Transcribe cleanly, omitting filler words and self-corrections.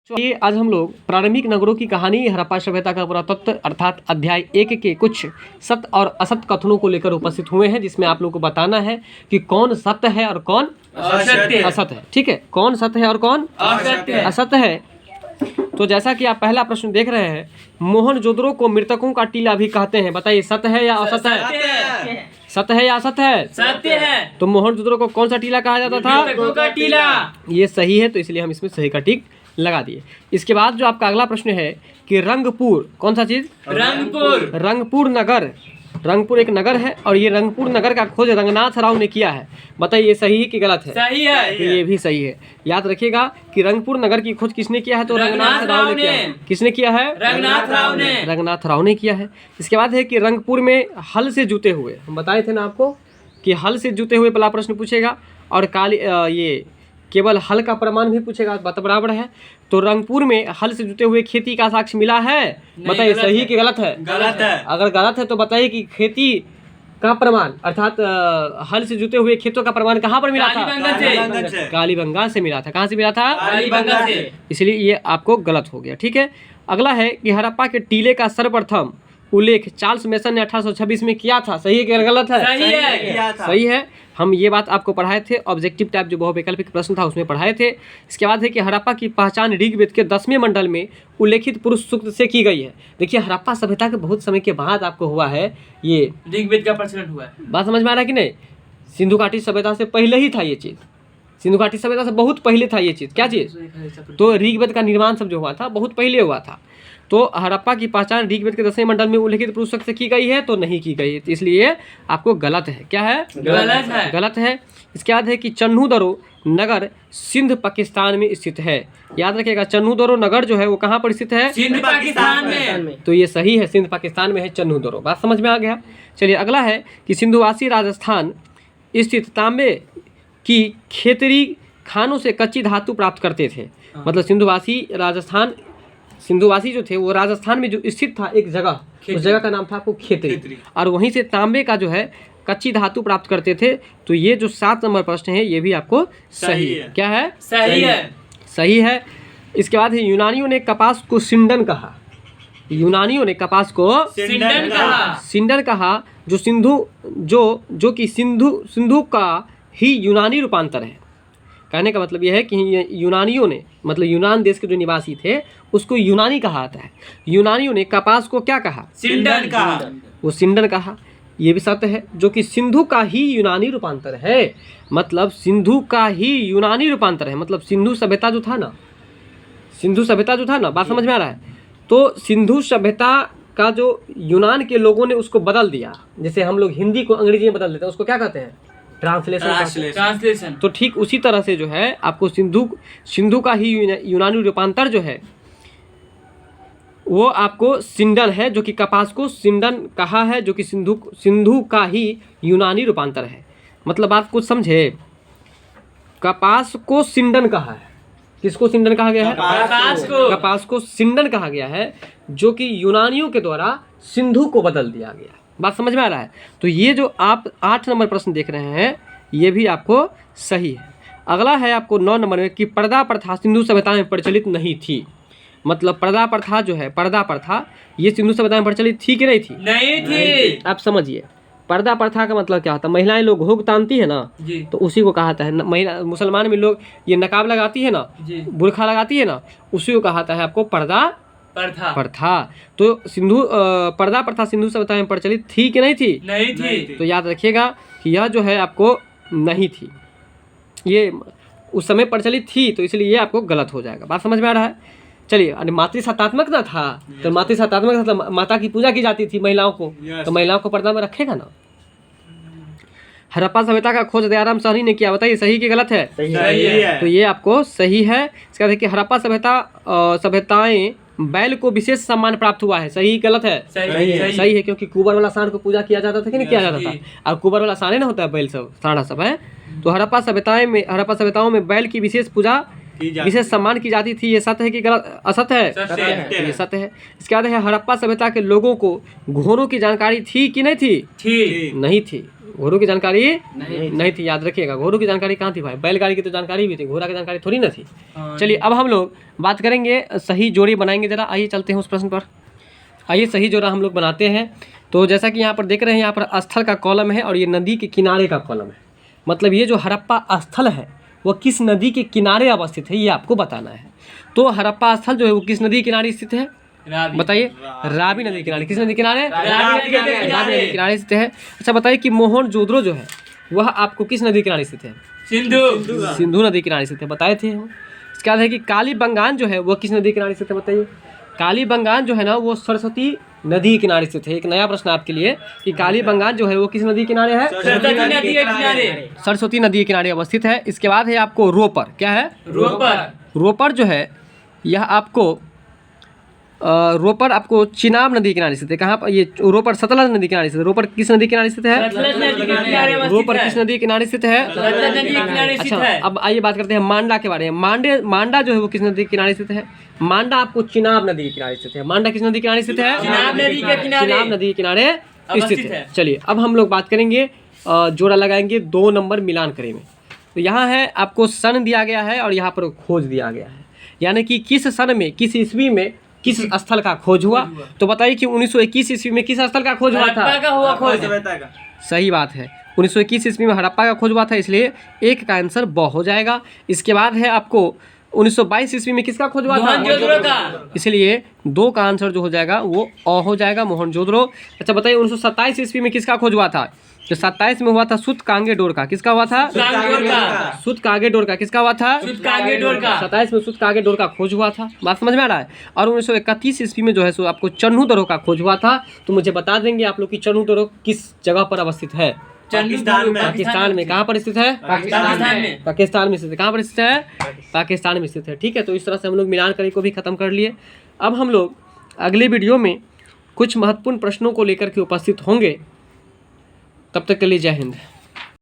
चलिए आज हम लोग प्रारंभिक नगरों की कहानी हड़प्पा सभ्यता का पुरातत्व अर्थात अध्याय 1 के कुछ सत्य और असत्य कथनों को लेकर उपस्थित हुए हैं, जिसमें आप लोगों को बताना है कि कौन सत्य है और कौन असत्य है। ठीक है, कौन सत्य है और कौन असत्य है। तो जैसा कि आप पहला प्रश्न देख रहे हैं, मोहनजोदड़ो को मृतकों का टीला भी कहते हैं। बताइए सत्य है या असत्य है? सत्य है या असत्य है? सत्य है। तो मोहनजोदड़ो को कौन सा टीला कहा जाता था? मृतकों का टीला। ये सही है, तो इसलिए हम इसमें सही का टिक लगा दिए। इसके बाद जो आपका अगला प्रश्न है कि रंगपुर कौन सा चीज? रंगपुर नगर। रंगपुर एक नगर है और ये रंगपुर नगर का खोज रंगनाथ राव ने किया है। बताइए सही है कि गलत है? सही है। तो ये भी सही है। याद रखिएगा कि रंगपुर नगर की खोज किसने किया है? तो रंगनाथ राव ने किया है। किसने किया है? रंगनाथ राव ने किया है। इसके बाद है कि रंगपुर में हल से जुते हुए, हम बताए थे ना आपको कि हल से जुते हुए पहला प्रश्न पूछेगा और काली ये केवल हल का प्रमाण भी पूछेगा, बात बराबर है। तो रंगपुर में हल से जुते हुए खेती का साक्ष्य मिला है। बताइए सही कि गलत है? गलत है। अगर गलत है तो बताइए कि खेती का प्रमाण अर्थात हल से जुते हुए खेतों का प्रमाण कहाँ पर मिला था? कालीबंगा से मिला था। कहाँ से मिला था? कालीबंगा से। इसलिए ये आपको गलत हो गया। ठीक है, अगला है कि हड़प्पा के टीले का सर्वप्रथम उल्लेख चार्ल्स मेसन ने 1826 में किया था। सही है कि गलत है? सही है। हम ये बात आपको पढ़ाए थे, ऑब्जेक्टिव टाइप जो बहुवैकल्पिक प्रश्न था उसमें पढ़ाए थे। इसके बाद है कि हड़प्पा की पहचान ऋग्वेद के 10वें मंडल में उल्लेखित पुरुष सूक्त से की गई है। देखिए हड़प्पा सभ्यता के बहुत समय के बाद आपको हुआ है ये ऋग्वेद का प्रचलन हुआ है। बात समझ में आ रहा है कि नहीं? सिंधु घाटी सभ्यता से पहले ही था ये चीज़। सिंधु घाटी सभ्यता से बहुत पहले था ये चीज़। क्या चीज़? तो ऋग्वेद का निर्माण सब जो हुआ था बहुत पहले हुआ था। तो हड़प्पा की पहचान ऋग्वेद के 10वें मंडल में उल्लेखित पुरुष से की गई है तो नहीं की गई है, तो इसलिए आपको गलत है। क्या है? गलत है। इसके बाद है कि चन्हूदरो नगर सिंध पाकिस्तान में स्थित है। याद रखिएगा चन्हूदरो नगर जो है वो कहाँ पर स्थित है? सिंध पाकिस्तान में। तो ये सही है, सिंध पाकिस्तान में है चन्हूदरो। बात समझ में आ गया। चलिए अगला है कि सिंधुवासी राजस्थान स्थित तांबे की खेतरी खानों से कच्ची धातु प्राप्त करते थे। मतलब सिंधुवासी जो थे वो राजस्थान में जो स्थित था एक जगह, उस जगह का नाम था आपको खेतरी, और वहीं से तांबे का जो है कच्ची धातु प्राप्त करते थे। तो ये जो 7 नंबर प्रश्न है ये भी आपको सही है। क्या है? सही है। इसके बाद यूनानियों ने कपास को सिंडन कहा। यूनानियों ने कपास को सिंडन कहा, जो कि सिंधु का ही यूनानी रूपांतर है। कहने का मतलब यह है कि यूनानियों ने मतलब यूनान देश के जो निवासी थे उसको यूनानी कहा जाता है। यूनानियों ने कपास को क्या कहा? सिंडन कहा। वो सिंडन कहा। ये भी सत्य है, जो कि सिंधु का ही यूनानी रूपांतर है। मतलब सिंधु का ही यूनानी रूपांतर है, मतलब सिंधु सभ्यता जो था ना, बात समझ में आ रहा है? तो सिंधु सभ्यता का जो सिंधु के लोगों ने उसको बदल दिया। जैसे हम लोग हिंदी को अंग्रेजी में बदल देते हैं, उसको क्या कहते हैं? ट्रांसलेशन। तो ठीक उसी तरह से जो है आपको सिंधु का ही यूनानी रूपांतर जो है वो आपको सिंडन है, जो कि कपास को सिंडन कहा है, जो कि सिंधु का ही यूनानी रूपांतर है। मतलब आप कुछ समझे, कपास को सिंडन कहा है। किसको सिंडन कहा गया है? कपास को सिंडन कहा गया है, जो कि यूनानियों के द्वारा सिंधु को बदल दिया गया। बात समझ में आ रहा है? तो ये जो आप 8 नंबर प्रश्न देख रहे हैं ये भी आपको सही है। अगला है आपको 9 नंबर में कि पर्दा प्रथा सिंधु सभ्यता में प्रचलित नहीं थी। मतलब पर्दा प्रथा ये सिंधु सभ्यता में प्रचलित थी कि नहीं थी? नहीं थी। आप समझिए पर्दा प्रथा का मतलब क्या होता है? महिलाएं लोग हुक तानती है ना, तो उसी को कहा है। महिला मुसलमान में लोग ये नकाब लगाती है ना, बुरखा लगाती है ना, उसी को कहा है आपको पर्दा प्रथा। तो पर्दा प्रथा सिंधु सभ्यता में प्रचलित थी कि नहीं थी? नहीं थी। तो याद रखिएगा कि यह जो है आपको नहीं थी, ये उस समय प्रचलित थी, तो इसलिए ये आपको गलत हो जाएगा। बात समझ में आ रहा है? चलिए, मातृसत्तात्मक ना था, तो मातृसत्तात्मक था तो माता की पूजा की जाती थी महिलाओं को, तो महिलाओं को पर्दा में रखेगा ना। हड़प्पा सभ्यता का खोज दयाराम साहनी ने किया। बताइए सही कि गलत है? सही है। तो ये आपको सही है। इसका बाद देखिए हड़प्पा सभ्यताएं बैल को विशेष सम्मान प्राप्त हुआ है। सही गलत है? सही है, क्योंकि कुबर वाला सांड को पूजा किया जाता था कि नहीं किया जाता था? और कुबर वाला सांड ना होता है बैल सब सांडा सब है। तो हड़प्पा सभ्यताओं में बैल की विशेष पूजा विशेष सम्मान की जाती थी। ये सत्य है कि गलत, असत्य है? सत्य है। ये सत्य है। इसके बाद है हड़प्पा सभ्यता के लोगों को घोड़ों की जानकारी थी कि नहीं थी? थी। नहीं थी। घोड़ों की जानकारी नहीं थी, याद रखिएगा। घोड़ों की जानकारी कहाँ थी भाई? बैलगाड़ी की तो जानकारी भी थी, घोड़ा की जानकारी थोड़ी ना थी। चलिए अब हम लोग बात करेंगे, सही जोड़ी बनाएंगे जरा। आइए चलते हैं उस प्रश्न पर। आइए सही जोड़ा हम लोग बनाते हैं। तो जैसा कि यहाँ पर देख रहे हैं, यहाँ पर स्थल का कॉलम है और ये नदी के किनारे का कॉलम है। मतलब ये जो हड़प्पा स्थल है वो किस नदी के किनारे अवस्थित है, ये आपको बताना है। तो हड़प्पा स्थल जो है वो किस नदी के किनारे स्थित है? बताइए। रावी नदी के किनारे। किस नदी के किनारे? रावी नदी के रावी नदी के किनारे स्थित है। अच्छा बताइए कि मोहनजोदड़ो जो है वह आपको किस नदी के किनारे स्थित है? सिंधु। सिंधु नदी के किनारे स्थित है, बताए थे हम। इसके बाद है कि कालीबंगान जो है वो किस नदी के किनारे स्थित है? बताइए। कालीबंगान जो है ना वो सरस्वती नदी के किनारे स्थित है। एक नया प्रश्न आपके लिए कि कालीबंगान जो है वो किस नदी के किनारे है? सरस्वती नदी के किनारे। सरस्वती नदी के किनारे अवस्थित है। इसके बाद है आपको रोपर। क्या है? रोपर। रोपर जो है यह आपको रोपर आपको चिनाब नदी के किनारे स्थित है। कहाँ पर? ये रोपर सतलज नदी के किनारे स्थित है। रोपर किस नदी के किनारे स्थित है? सतलज नदी के किनारे अवस्थित रोपर है। किस नदी के किनारे स्थित है? सतलज नदी के किनारे स्थित अच्छा है। अब आइए बात करते हैं मांडा के बारे में। मांडा जो है वो किस नदी के किनारे स्थित है? मांडा आपको चिनाब नदी के किनारे स्थित है। मांडा किस नदी के किनारे स्थित है? चिनाब नदी के किनारे। चिनाब नदी के किनारे स्थित अवस्थित है। है। चलिए अब हम लोग बात करेंगे, जोड़ा लगाएंगे 2 नंबर मिलान करे में। तो यहाँ है आपको सन दिया गया है और यहाँ पर खोज दिया गया है, यानी कि किस सन में, किस ईस्वी में किस स्थल का खोज हुआ। तो बताइए कि 1921 ईस्वी में किस स्थल का खोज हुआ था? हड़प्पा का हुआ खोज। सही बात है, 1921 ईस्वी में हड़प्पा का खोज हुआ था, इसलिए एक का आंसर ब हो जाएगा। इसके बाद है आपको 1922 ईस्वी में किसका खोज हुआ था? मोहनजोदड़ो का। इसलिए 2 का आंसर जो हो जाएगा वो अ हो जाएगा, मोहनजोदड़ो। अच्छा बताइए 1927 ईस्वी में किसका खोज हुआ था? जो 27 में हुआ था सुतकांगेडोर का। किसका हुआ था? सुतकांगेडोर का। किसका हुआ था? सुतकांगेडोर का। 27 में सुतकांगेडोर का खोज हुआ था। बात समझ में आ रहा है? और 1931 ईस्वी में जो है सो आपको चन्हूदरो का खोज हुआ था। तो मुझे बता देंगे आप लोग कि चन्हूदरो किस जगह पर अवस्थित है? पाकिस्तान में। पाकिस्तान में। कहाँ पर स्थित है? पाकिस्तान में। पाकिस्तान में स्थित है। कहाँ पर स्थित है? पाकिस्तान में स्थित है। ठीक है, तो इस तरह से हम लोग मिलान करे को भी खत्म कर लिए। अब हम लोग अगले वीडियो में कुछ महत्वपूर्ण प्रश्नों को लेकर के उपस्थित होंगे। तब तक के लिए जय हिंद।